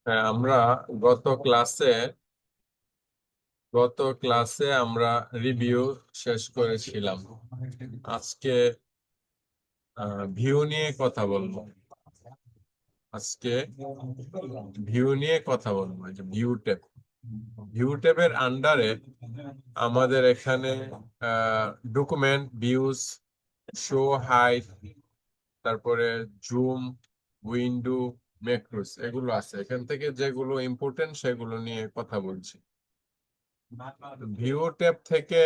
হ্যাঁ, আমরা গত ক্লাসে আমরা রিভিউ শেষ করেছিলাম। আজকে ভিউ নিয়ে কথা বলবো। আজকে ভিউ নিয়ে কথা বলবো, এই যে ভিউ ট্যাবের আন্ডারে আমাদের এখানে ডকুমেন্ট, ভিউজ, শো হাইট, তারপরে জুম, উইন্ডো, ম্যাক্রোস এগুলো আছে। এখান থেকে যেগুলো ইম্পর্টেন্ট সেগুলো নিয়ে কথা বলছি। ভিউ ট্যাব থেকে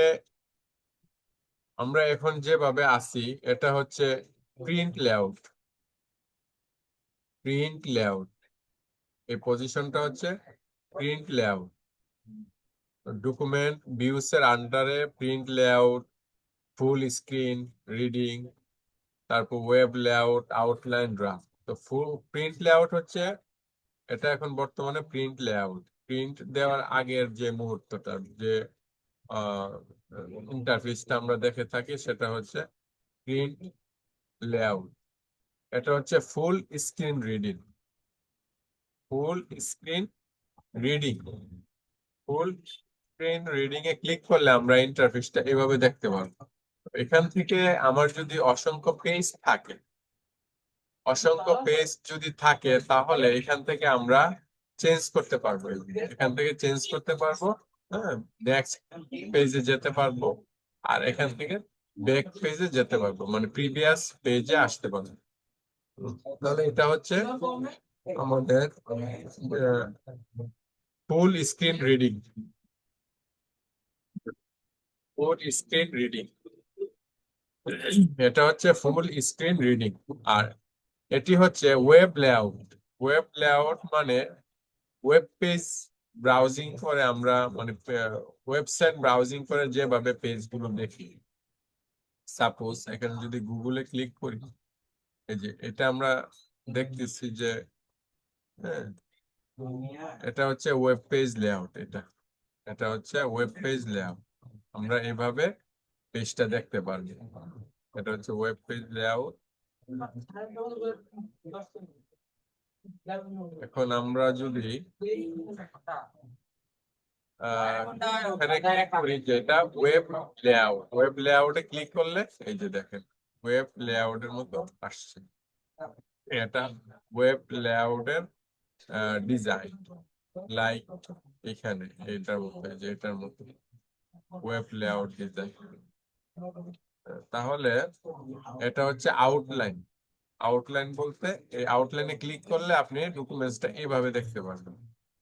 আমরা এখন যেভাবে আছি এটা হচ্ছে প্রিন্ট লেআউট। এই পজিশনটা হচ্ছে প্রিন্ট লেআউট। ডকুমেন্ট ভিউস এর আন্ডারে প্রিন্ট লেআউট, ফুল স্ক্রিন রিডিং, তারপর ওয়েব লেআউট, আউটলাইন, ড্রাফট। তো ফুল প্রিন্ট লেআউট হচ্ছে এটা এখন বর্তমানে প্রিন্ট লেআউট। প্রিন্ট দেওয়ার আগের যে মুহূর্তটা, যে ইন্টারফেসটা আমরা দেখে থাকি সেটা হচ্ছে প্রিন্ট লেআউট। এটা হচ্ছে full screen reading. Full screen reading full screen reading এ ক্লিক করলে আমরা ইন্টারফেসটা এভাবে দেখতে পারবো। এখান থেকে আমার যদি অসংখ্য পেজ যদি থাকে তাহলে এখান থেকে আমরা চেঞ্জ করতে পারবো। এখান থেকে চেঞ্জ করতে পারবো। হ্যাঁ, নেক্সট পেজে যেতে পারবো, আর এখান থেকে ব্যাক পেজে যেতে পারবো, মানে প্রিভিয়াস পেজে আসতে পারবো। তাহলে এটা হচ্ছে আমাদের ফুল স্ক্রিন রিডিং। এটা হচ্ছে ফুল স্ক্রিন রিডিং। আর এটি হচ্ছে ওয়েব লেআউট। মানে ওয়েব পেজ ব্রাউজিং করে আমরা, মানে ওয়েবসাইট ব্রাউজিং করে যেভাবে পেজ গুলো দেখি। সাপোজ এখানে যদি গুগলে ক্লিক করি, এই যে এটা আমরা দেখতেছি যে হ্যাঁ, এটা হচ্ছে ওয়েব পেজ লেআউট। এটা হচ্ছে ওয়েব পেজ লেআউট। আমরা এইভাবে পেজটা দেখতে পারবো। এটা হচ্ছে ওয়েব পেজ লেআউট। এখন আমরা যদি এখানে ক্লিক করি, যেটা ওয়েব লেআউটে ক্লিক করলে এই যে দেখেন ওয়েব লেআউটের মতো আসছে। এটা ওয়েব লেআউটের ডিজাইন, লাইক এখানে এটার মতো, এই যে এটার মতো ওয়েব লেআউট ডিজাইন। তাহলে এটা হচ্ছে আউটলাইন। বলতে এই আউটলাইনে ক্লিক করলে আপনি ডকুমেন্টসটা এইভাবে দেখতে পারবেন।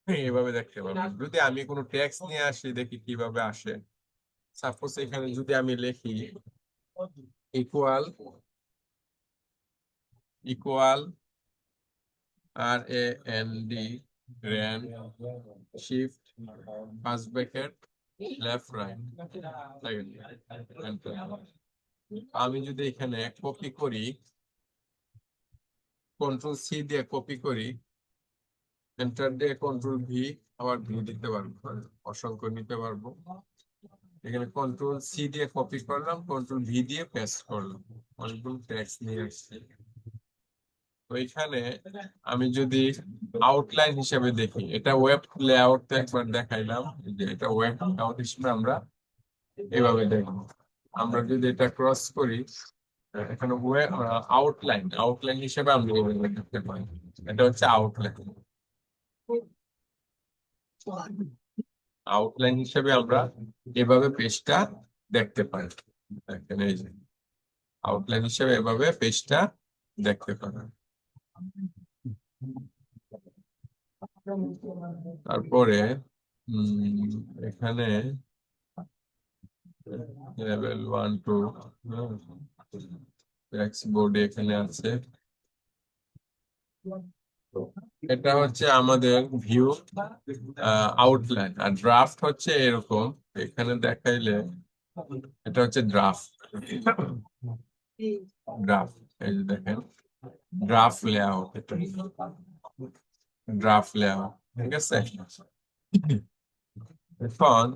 এইভাবে দেখতে পারবেন। যদি আমি কোনো টেক্সট নিয়ে আসি, দেখি কিভাবে আসে। সাপোজ এখানে যদি আমি লিখি equal equal RAND, ran, shift, first bracket, left right, আমি যদি এখানে কপি করি, কন্ট্রোল সি দিয়ে কপি করি, এন্টার দিয়ে কন্ট্রোল ভি, আবার ভি দিতে পারবো, অসংখ্য নিতে পারবো। এখানে কন্ট্রোল সি দিয়ে কপি করলাম, কন্ট্রোল ভি দিয়ে পেস্ট করলাম, অনেকগুলো টেক্সট নিয়ে আসছি। তো এখানে আমি যদি আউটলাইন হিসেবে দেখি, এটা ওয়েব লেআউট একবার দেখাইলাম, যে এটা ওয়েব লেআউট হিসেবে আমরা এভাবে দেখবো। আমরা যদি এটা ক্রস করি, এখানে আউটলাইন হিসেবে আমরা এভাবে দেখতে পাই। এটা হচ্ছে আউটলাইন হিসেবে আমরা এভাবে পেজটা দেখতে পাই। দেখেন এই যে আউটলাইন হিসেবে এভাবে পেজটা দেখতে পাই। তারপরে এখানে লেভেল 1 2 টেক্সট বোর্ডে এখানে আছে। এটা হচ্ছে আমাদের ভিউ আউটলাইন, আর ড্রাফট হচ্ছে এরকম এখানে দেখাইলে এটা হচ্ছে ড্রাফট। ড্রাফট এই যে দেখেন ড্রাফট লেআউট, এটা ড্রাফট লেআউট, ঠিক আছে। এখন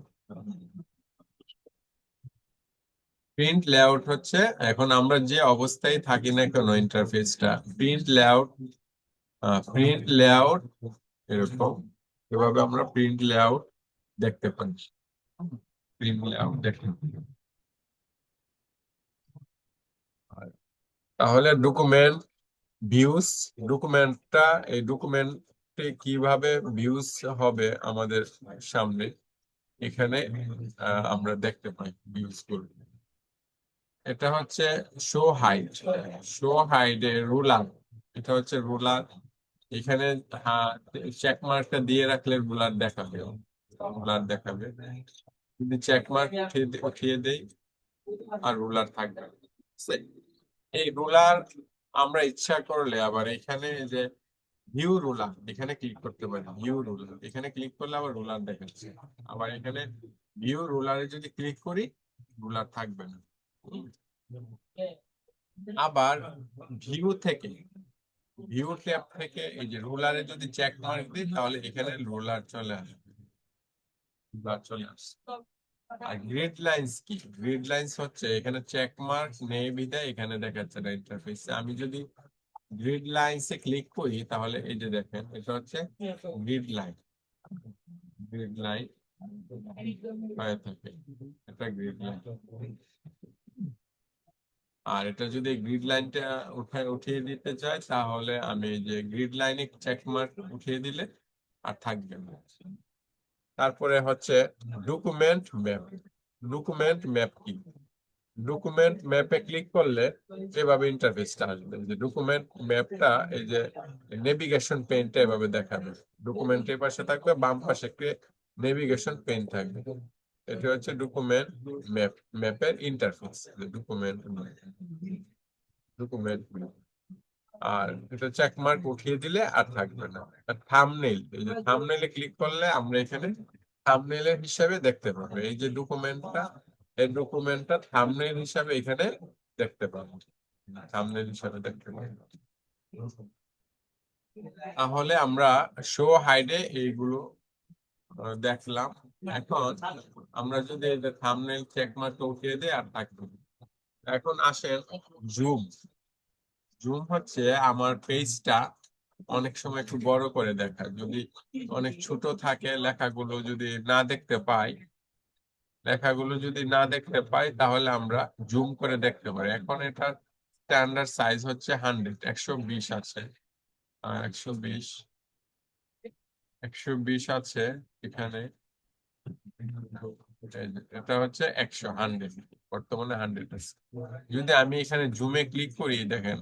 প্রিন্ট লেআউট হচ্ছে এখন আমরা যে অবস্থায় থাকি না কেন ইন্টারফেসটা প্রিন্ট লেআউট এরকম, এভাবে আমরা প্রিন্ট লেআউট দেখতে পাই। প্রিন্ট লেআউট দেখতে পাই। তাহলে ডকুমেন্ট ভিউস, ডকুমেন্টটা এই ডকুমেন্টে কিভাবে ভিউস হবে আমাদের সামনে এখানে আমরা দেখতে পাই ভিউস গুলো। এটা হচ্ছে show height, show height ruler, এটা হচ্ছে রুলার। এখানে চেক মার্কটা দিয়ে রাখলে রুলার দেখাবে, রুলার দেখাবে। যদি চেক মার্ক উঠিয়ে দেই আর রুলার থাকবে না। এই রুলার আমরা ইচ্ছা করলে আবার এখানে যে ভিউ রুলার এখানে ক্লিক করতে পারি। ভিউ রুলার এখানে ক্লিক করলে আবার রুলার দেখাচ্ছে। আবার এখানে ভিউ রুলারে যদি ক্লিক করি রুলার থাকবে না। আবার ভিউ থেকে, ভিউ ট্যাব থেকে এই যে রুলারে যদি চেক মার্ক দিই তাহলে এখানে রুলার চলে আসবে, রুলার চলে আসবে। আর গ্রিড লাইন্স কি? গ্রিড লাইন্স হচ্ছে এখানে চেক মার্ক নেই বিধায় এখানে দেখাচ্ছে না ইন্টারফেসে। আমি যদি গ্রিড লাইন্সে ক্লিক করি তাহলে এই যে দেখেন এটা হচ্ছে গ্রিড লাইন, গ্রিড লাইন হয়ে থাকে, এটা গ্রিড লাইন। আর এটা যদি গ্রিড লাইনটা উঠিয়ে দিতে চাই তাহলে আমি এই যে গ্রিড লাইনে চেক মার্ক উঠিয়ে দিলে আর থাকবে না। তারপরে হচ্ছে ডকুমেন্ট ম্যাপ। ডকুমেন্ট ম্যাপ কি? ডকুমেন্ট ম্যাপে ক্লিক করলে এভাবে ইন্টারফেসটা আসবে। যে ডকুমেন্ট ম্যাপটা এই যে নেভিগেশন পেনটা এভাবে দেখাবে। ডকুমেন্টের পাশে থাকবে, বাম পাশে একটা নেভিগেশন পেন থাকবে। এটা হচ্ছে ডকুমেন্ট ম্যাপ, ম্যাপের ইন্টারফেস। ডকুমেন্ট ডকুমেন্ট আর এটা চেক মার্ক উঠিয়ে দিলে আর থাকবে না। থাম্বনেইল, এই যে থাম্বনেইলে ক্লিক করলে আমরা এখানে থাম্বনেইলের হিসাবে দেখতে পাবো। এই যে ডকুমেন্টটা, এই ডকুমেন্টটা থাম্বনেইল হিসাবে এখানে দেখতে পাবো, থাম্বনেইল হিসাবে দেখতে পাবো। তাহলে আমরা শো হাইডে এইগুলো দেখলাম। এখন আমরা যদি এই যে থাম্বনেইল চেক মার্ক উঠিয়ে দিই আর থাকবে। এখন আসেন জুম। জুম হচ্ছে আমার পেজটা অনেক সময় একটু বড় করে দেখা, যদি অনেক ছোট থাকে লেখাগুলো যদি না দেখতে পাই, লেখাগুলো যদি না দেখতে পাই তাহলে আমরা জুম করে দেখতে পারি। এখন এটার স্ট্যান্ডার্ড সাইজ হচ্ছে 100, 120 আছে, 120, 120 আছে এখানে। এটা হচ্ছে 100, বর্তমানে 100 আছে। যদি আমি এখানে জুমে ক্লিক করি দেখেন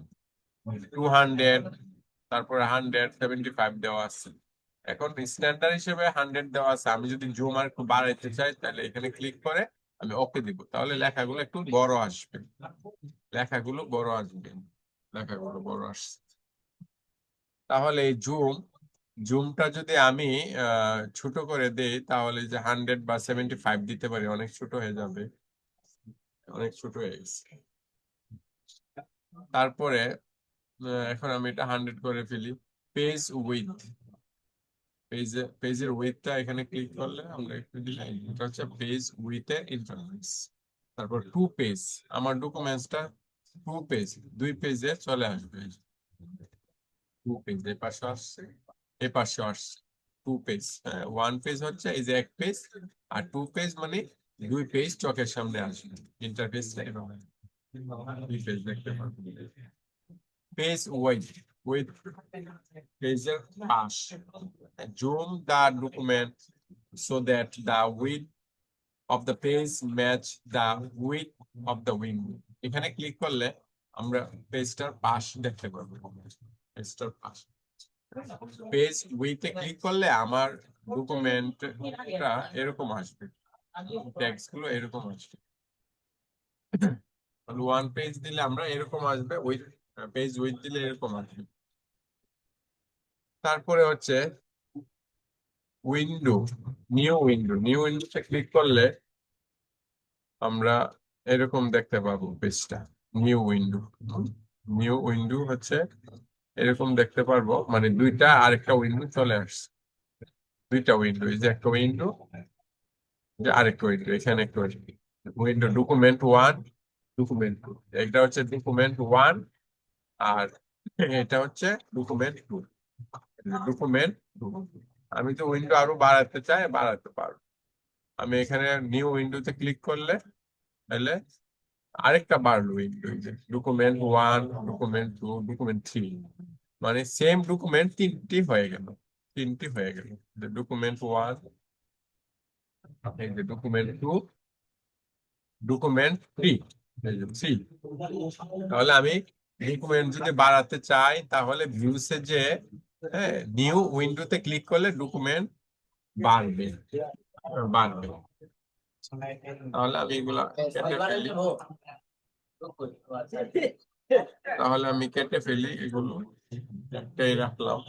200, তারপরে 175 দেওয়া আছে। এখন স্ট্যান্ডার্ড হিসেবে 100 দেওয়া আছে। আমি যদি জুম আর একটু বাড়াইতে চাই তাহলে এখানে ক্লিক করে আমি ওকে দিব, তাহলে লেখাগুলো একটু বড় আসবে, লেখাগুলো বড় আসবে, লেখাগুলো বড় আসছে। তাহলে এই জুমটা যদি আমি ছোট করে দেই তাহলে যে 100 বা 75 দিতে পারি, অনেক ছোট হয়ে যাবে, অনেক ছোট হয়ে গেছে। তারপরে এখন আমি এটা 100 করে ফেলি। পেজ উইথ, পেজের উইথটা এখানে ক্লিক করলে আমরা একটু দিলাই, এটা হচ্ছে পেজ উইথ এর ইন্টারফেস। তারপর টু পেজ, আমার ডকুমেন্টসটা টু পেজ, 2 পেজে চলে আসবে। টু পেজ এ পাশে আসছে, এ পাশে আসছে, টু পেজ। হ্যাঁ, 1 পেজ হচ্ছে এই যে 1 পেজ, আর 2 পেজ মানে 2 পেজ চোখের সামনে আসবে। ইন্টারফেসটা এভাবে 2 পেজ দেখতে পাবেন। Page with pager pass. Zoom the document so that the width of the page match the width of the window. এখানে ক্লিক করলে আমরা পেজটার পাশ দেখতে পাবো, পেজটার পাশ। পেজ উইথে ক্লিক করলে আমার ডকুমেন্টটা এরকম আসবে, টেক্সট গুলো এরকম আসবে। ওয়ান পেজ দিলে আমরা এরকম আসবে, উইথ পেজ উইথ দিলে এরকম আসবে। তারপরে হচ্ছে উইন্ডো, নিউ উইন্ডোতে ক্লিক করলে আমরা এরকম দেখতে পাবো পেজটা। নিউ উইন্ডো, নিউ উইন্ডো হচ্ছে এরকম দেখতে পারবো, মানে দুইটা আরেকটা উইন্ডো চলে আসছে। দুইটা উইন্ডো, এই যে একটা উইন্ডো, যে আরেকটা উইন্ডো, এখানে একটা window document one, document two. এটা হচ্ছে ডকুমেন্ট ওয়ান, আর এটা হচ্ছে ডকুমেন্ট টু। ডকুমেন্ট টু, আমি তো উইন্ডো আরো বাড়াতে চাই, বাড়াতে পারবো। আমি এখানে নিউ উইন্ডোতে ক্লিক করলে তাহলে আরেকটা বাড়লো window, document one, document two, document three, মানে সেম ডকুমেন্ট তিনটি হয়ে গেল, তিনটি হয়ে গেল। ডকুমেন্ট ওয়ান, এই যে ডকুমেন্ট টু, ডকুমেন্ট থ্রি, এই যে থ্রি। তাহলে আমি ডকুমেন্ট যদি বাড়াতে চাই তাহলে ভিউসে যে নিউ উইন্ডোতে ক্লিক করলে ডকুমেন্ট বাড়বে, বাড়বে। তাহলে আমি এগুলা কেটে ফেলি, তাহলে আমি কেটে ফেলি এগুলো, একটাই রাখলাম।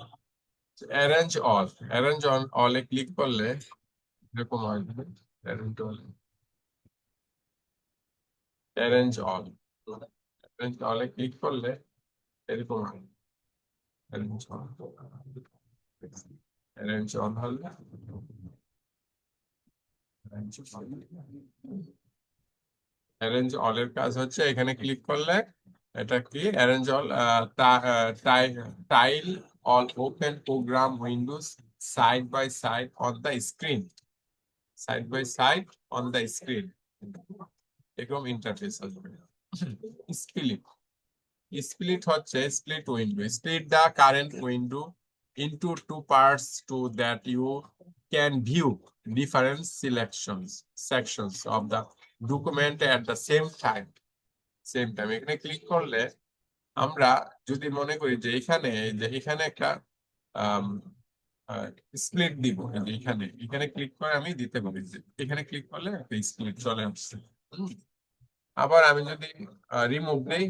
অ্যারেঞ্জ অল, অ্যারেঞ্জ অন অলে ক্লিক করলে এরকম আসবে। Arrange all, arrange all, arrange অলে ক্লিক করলে এরকম আসবে। অ্যারেঞ্জ অল, অ্যারেঞ্জ অল হলে অ্যারেঞ্জ অল এর কাজ হচ্ছে এখানে ক্লিক করলে এটা কি arrange all, tile all open program windows side by side on the screen, side by side on the screen, এরকম ইন্টারফেস আসবে। স্প্লিট, স্প্লিট হচ্ছে split window, split the current window into two parts so that you can view different sections of the document at the same time, এখানে click করলে আমরা যদি মনে করি যে এখানে, একটা স্প্লিট দিব, এখানে এখানে ক্লিক করে আমি দিতে পারি, যে এখানে ক্লিক করলে একটা স্প্লিট চলে আসছে। আবার আমি যদি রিমুভ দেই,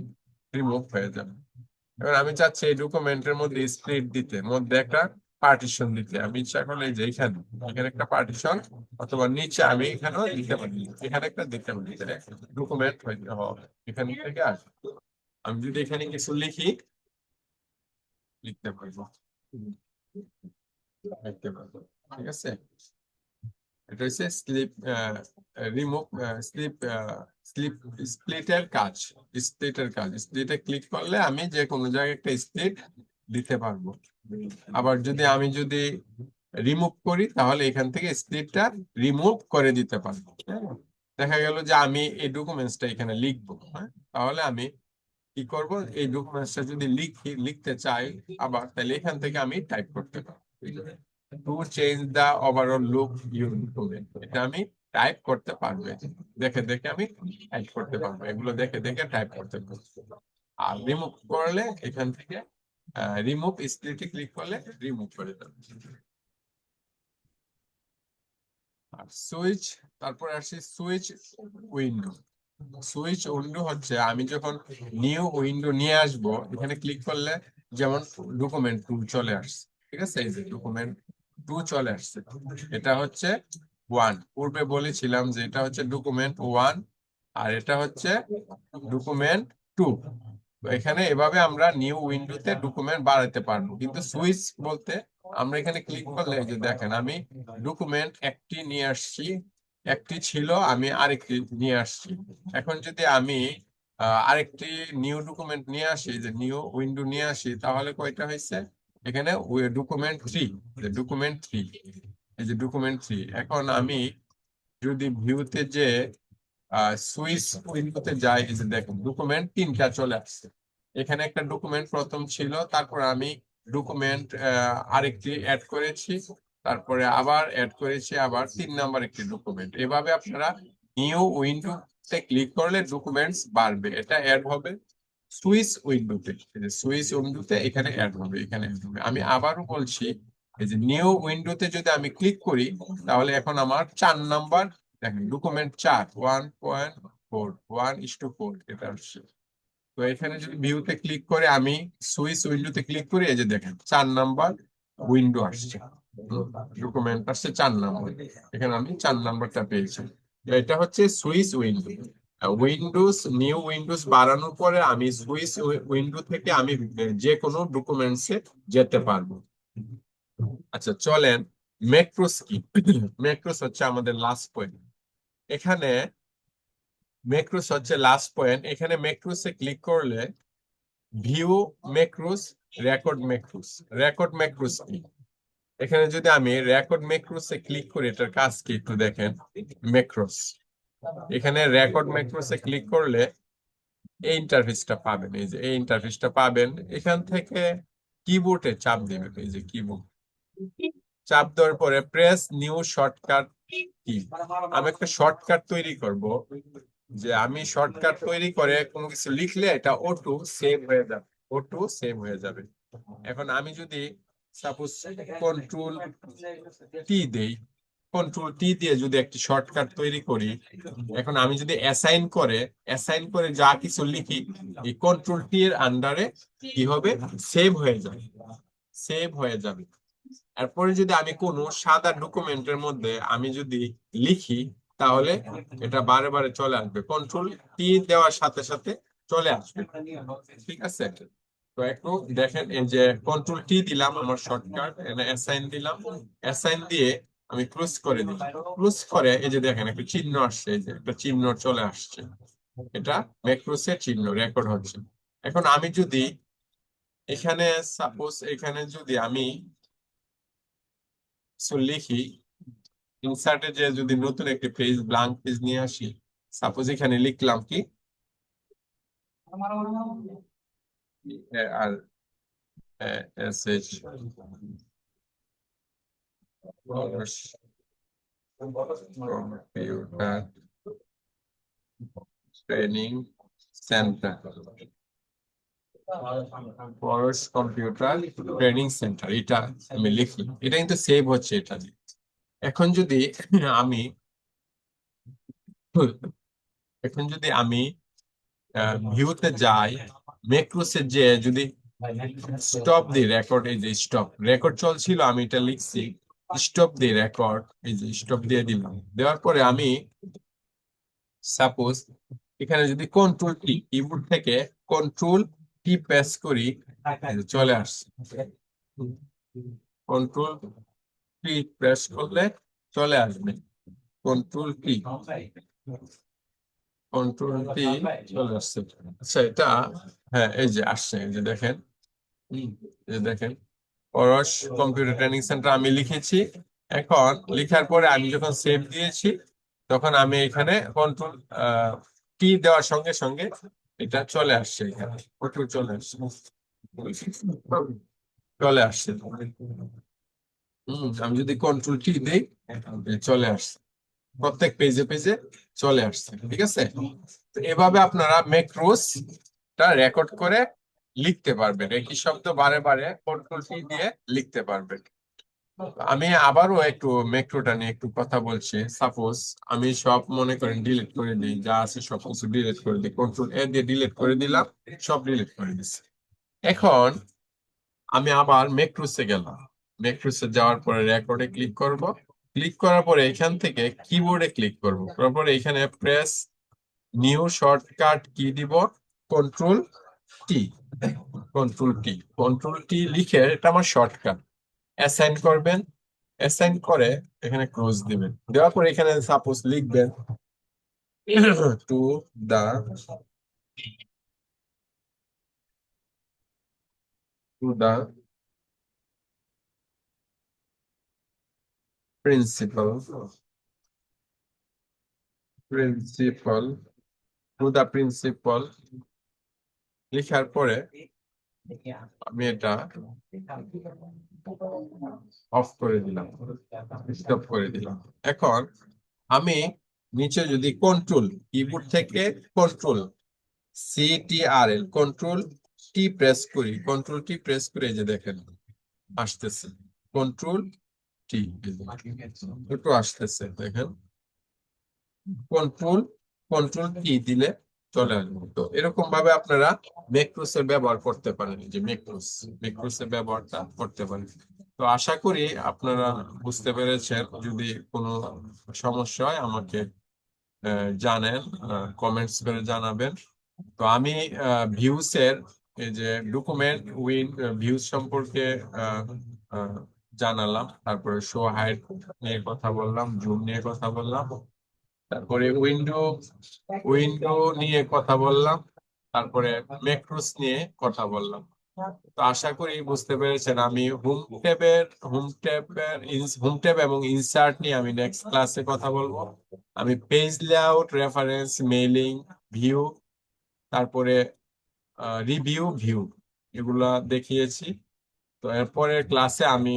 রিমুভ হয়ে যাবে। এবার আমি চাচ্ছি এই ডকুমেন্টের মধ্যে স্প্লিট দিতে, মধ্যে একটা পার্টিশন দিতে। আমি ইচ্ছা করলে এই যে এখানে, এখানে একটা পার্টিশন, অথবা নিচে আমি এখানেও দিতে পারি, এখানে একটা দিতে পারি, ডকুমেন্ট হবে এখান থেকে আসবে। আমি যদি এখানে কিছু লিখি, লিখতে পারবো, লিখতে পারবো, ঠিক আছে। এটা হচ্ছে স্লিপ, রিমুভ, স্লিপ, স্লিপ স্প্লিটের কাজ, স্প্লিটের কাজ। স্প্লিটে ক্লিক করলে আমি যে কোনো জায়গায় একটা স্প্লিট দিতে পারবো। আবার যদি রিমুভ করি তাহলে এখান থেকে স্প্লিটটা রিমুভ করে দিতে পারবো। দেখা গেল যে আমি এই ডকুমেন্টসটা এখানে লিখবো, তাহলে আমি কি করব, এই ডকুমেন্টসটা যদি লিখতে চাই আবার, তাহলে এখান থেকে আমি টাইপ করতে পারবো। To change the overall look your document, এটা আমি টাইপ করতে পারবো, দেখে দেখে আমি টাইপ করতে পারবো, এগুলো দেখে দেখে টাইপ করতে পারবো। আর রিমুভ করলে এখান থেকে রিমুভ স্প্লিটে ক্লিক করলে রিমুভ করে দেবে। আর সুইচ, তারপর আসি সুইচ উইন্ডো। সুইচ উইন্ডো হচ্ছে আমি যখন নিউ উইন্ডো নিয়ে আসব, এখানে ক্লিক করলে যেমন ডকুমেন্ট টু চলে আসছে, ঠিক আছে, এই যে ডকুমেন্ট টু চলে আসছে। এটা হচ্ছে ওয়ান, পূর্বে বলেছিলাম যে এটা হচ্ছে ডকুমেন্ট ওয়ান, আর এটা হচ্ছে ডকুমেন্ট টু। এখানে এভাবে আমরা নিউ উইন্ডোতে ডকুমেন্ট বাড়াতে পারবো, কিন্তু সুইচ বলতে আমরা এখানে ক্লিক করলে যে দেখেন আমি ডকুমেন্ট একটি নিয়ে আসছি, একটি ছিল, আমি আরেকটি নিয়ে আসছি। এখন যদি আমি আরেকটি নিউ ডকুমেন্ট নিয়ে আসি, যে নিউ উইন্ডো নিয়ে আসি, তাহলে কয়টা হয়েছে এখানে, ডকুমেন্ট থ্রি, ডকুমেন্ট থ্রি, এই যে ডকুমেন্ট থ্রি। এখন আমি যদি ভিউতে যে সুইচ উইন্ডোতে যাই, এই যে দেখুন ডকুমেন্ট তিনটা চলে আসছে। এখানে একটা ডকুমেন্ট প্রথম ছিল, তারপর আমি ডকুমেন্ট আরেকটি অ্যাড করেছি, তারপরে আবার অ্যাড করেছি আবার 3 নাম্বার একটি ডকুমেন্ট। এভাবে আপনারা নিউ উইন্ডোতে ক্লিক করলে ডকুমেন্টস বাড়বে, এটা অ্যাড হবে সুইচ উইন্ডোতে, সুইচ উইন্ডোতে এখানে অ্যাড হবে, এখানে add হবে। আমি আবারও বলছি, এই যে নিউ উইন্ডোতে যদি আমি ক্লিক করি, তাহলে এখন আমার 4 নাম্বার, দেখেন ডকুমেন্ট 4, 1:4 এটা আসছে। তো এখানে যদি ভিউতে ক্লিক করে আমি সুইচ উইন্ডোতে ক্লিক করি, এই যে দেখেন 4 নাম্বার উইন্ডো আসছে, ডকুমেন্ট আসছে 4 নাম্বার। এখানে আমি 4 নাম্বারটা পেয়েছি। তো এটা হচ্ছে সুইচ উইন্ডো। নিউ উইন্ডোজ বাড়ানোর পরে আমি সুইচ উইন্ডো থেকে আমি যে কোনো ডকুমেন্টসে যেতে পারবো। আচ্ছা চলেন, ম্যাক্রোস কি? ম্যাক্রোস হচ্ছে আমাদের লাস্ট পয়েন্ট। এখানে ম্যাক্রোস হচ্ছে লাস্ট পয়েন্ট। এখানে ম্যাক্রোসে ক্লিক করলে ভিউ ম্যাক্রোস, রেকর্ড ম্যাক্রোস কি? এখানে যদি আমি রেকর্ড ম্যাক্রোসে ক্লিক করি, এটার কাজ কি একটু দেখেন। ম্যাক্রোস, এখানে রেকর্ড ম্যাক্রোসে ক্লিক করলে এই ইন্টারফেসটা পাবেন। এই যে এই ইন্টারফেসটা পাবেন, এখান থেকে কিবোর্ডে চাপ দিবেন। এই যে কিবোর্ড চাপ দেওয়ার পরে প্রেস নিউ শর্টকাট কি। আমি একটা শর্টকাট তৈরি করব, যে আমি শর্টকাট তৈরি করে কোনো কিছু লিখলে এটা অটো সেভ হয়ে যাবে। এখন আমি যদি সাপোজ কন্ট্রোল টি দেই, কন্ট্রোল টি দিয়ে যদি একটি শর্টকাট তৈরি করি, এখন আমি যদি অ্যাসাইন করে যা কিছু লিখি, এই কন্ট্রোল টি এর আন্ডারে কি হবে, সেভ হয়ে যাবে। এরপরে যদি আমি কোনো সাদা ডকুমেন্টের মধ্যে আমি যদি লিখি, তাহলে এটা বারে বারে চলে আসবে, কন্ট্রোল টি দেওয়ার সাথে সাথে চলে আসবে। ঠিক আছে, তো একটু দেখেন, এই যে কন্ট্রোল টি দিলাম আমার শর্টকাট, অ্যাসাইন দিলাম, অ্যাসাইন দিয়ে আমি ক্লোজ করে দিলাম। ক্লোজ করে এই যে দেখেন একটা চিহ্ন আসছে, এই যে একটা চিহ্ন চলে আসছে, এটা ম্যাক্রোসের চিহ্ন রেকর্ড হচ্ছে। এখন আমি যদি এখানে সাপোজ এখানে যদি আমি লিখি, ইনসার্টে যে যদি নতুন একটি পেজ, ব্ল্যাঙ্ক পেজ নিয়ে আসি, সাপোজ এখানে লিখলাম কি R S H computer training centre, Parash computer training centre, এটা আমি লিখলাম, এটা কিন্তু সেভ হচ্ছে এটা দিয়ে। এখন যদি আমি ভিউতে যাই, ম্যাক্রোসে যে যদি স্টপ দি রেকর্ড, এই যে রেকর্ড চলছিল, আমি এটা লিখছি, স্টপ দি রেকর্ড, এই যে স্টপ দিয়ে দিলাম। দেওয়ার পরে আমি সাপোজ এখানে যদি কন্ট্রোল টি, কিবোর্ড থেকে কন্ট্রোল টি প্রেস করি, চলে আসছে। কন্ট্রোল টি প্রেস করলে চলে আসবে, কন্ট্রোল টি চলে আসছে। আচ্ছা এটা, হ্যাঁ এই যে আসছে, এই যে দেখেন, এই যে দেখেন পরশ কম্পিউটার ট্রেনিং সেন্টার আমি লিখেছি। এখন লেখার পরে আমি যখন সেভ দিয়েছি, তখন আমি এখানে কন্ট্রোল টি দেওয়ার সঙ্গে সঙ্গে এটা চলে আসছে, এখানে চলে আসছে। আমি যদি কন্ট্রোল টি দিই, চলে আসছে, প্রত্যেক পেজে পেজে চলে আসছে। ঠিক আছে, তো এভাবে আপনারা ম্যাক্রোসটা রেকর্ড করে লিখতে পারবেন, একই শব্দ বারে বারে কন্ট্রোল টি দিয়ে লিখতে পারবেন। আমি আবারও একটু ম্যাক্রোটা নিয়ে একটু কথা বলছি। সাপোজ আমি সব মনে করেন ডিলিট করে দিই, যা আছে সব কিছু ডিলিট করে দিই, কন্ট্রোল এ দিয়ে ডিলিট করে দিলাম, সব ডিলিট করে দিচ্ছি। এখন আমি আবার ম্যাক্রোসে গেলাম, ম্যাক্রোসে যাওয়ার পরে রেকর্ডে ক্লিক করব। ক্লিক করার পরে এখান থেকে কিবোর্ডে ক্লিক করব, তারপরে এখানে প্রেস নিউ শর্টকাট কি দিব, কন্ট্রোল টি, কন্ট্রোল টি লিখে, এটা আমার শর্টকাট, অ্যাসাইন করবেন, অ্যাসাইন করে এখানে ক্লোজ দিবেন। দেওয়ার পরে এখানে সাপোজ লিখবেন to the to the principal principal to the principal লেখার পরে আমি এটা অফ করে দিলাম, স্টপ করে দিলাম। এখন আমি নিচে যদি কন্ট্রোল কিবোর্ড থেকে control CTRL control T press করি, কন্ট্রোল টি প্রেস করে এই যে দেখেন আসতেছে, কন্ট্রোল টি একটু আসতেছে, দেখেন কন্ট্রোল কন্ট্রোল কি দিলে চলে আসবে। তো এরকম ভাবে আপনারা ম্যাক্রোস এর ব্যবহার করতে পারেন, এই যে ম্যাক্রোস এর ব্যবহারটা করতে পারেন। তো আশা করি আপনারা বুঝতে পেরেছেন। যদি কোনো সমস্যা হয় আমাকে জানেন, কমেন্টস করে জানাবেন। তো আমি ভিউস এর এই যে ডকুমেন্ট ভিউজ সম্পর্কে আহ, আহ, জানালাম, তারপরে শো হাইট নিয়ে কথা বললাম, জুম নিয়ে কথা বললাম, তারপরে উইন্ডো নিয়ে কথা বললাম, তারপরে ম্যাক্রোস নিয়ে কথা বললাম। তো আশা করি বুঝতে পেরেছেন। আমি হোম ট্যাব এবং ইনসার্ট নিয়ে আমি নেক্সট ক্লাসে কথা বলবো। আমি page layout, reference, mailing, view, তারপরে রিভিউ, ভিউ, এগুলা দেখিয়েছি। তো এরপরের ক্লাসে আমি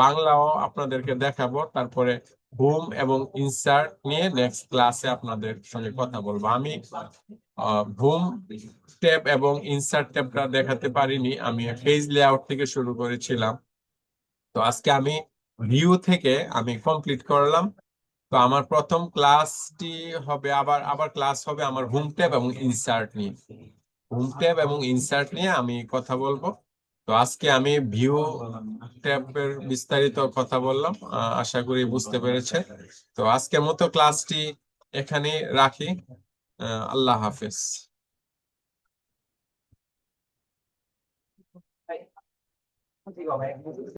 বাংলাও আপনাদেরকে দেখাবো। তারপরে হোম এবং ইনসার্ট নিয়ে নেক্সট ক্লাসে আপনাদের সঙ্গে কথা বলবো। আমি হোম ট্যাব এবং ইনসার্ট ট্যাবটা দেখাতে পারিনি, আমি পেজ লেআউট থেকে শুরু করেছিলাম। তো আজকে আমি ভিউ থেকে আমি কমপ্লিট করলাম। তো আমার প্রথম ক্লাসটি হবে, আবার আবার ক্লাস হবে আমার হোম ট্যাব এবং ইনসার্ট নিয়ে। হোম ট্যাব এবং ইনসার্ট নিয়ে আমি কথা বলবো। তো আজকে আমি ভিউ ট্যাবের বিস্তারিত কথা বললাম, আশা করি বুঝতে পেরেছে। তো আজকের মতো ক্লাসটি এখানে রাখি। আল্লাহ হাফেজ।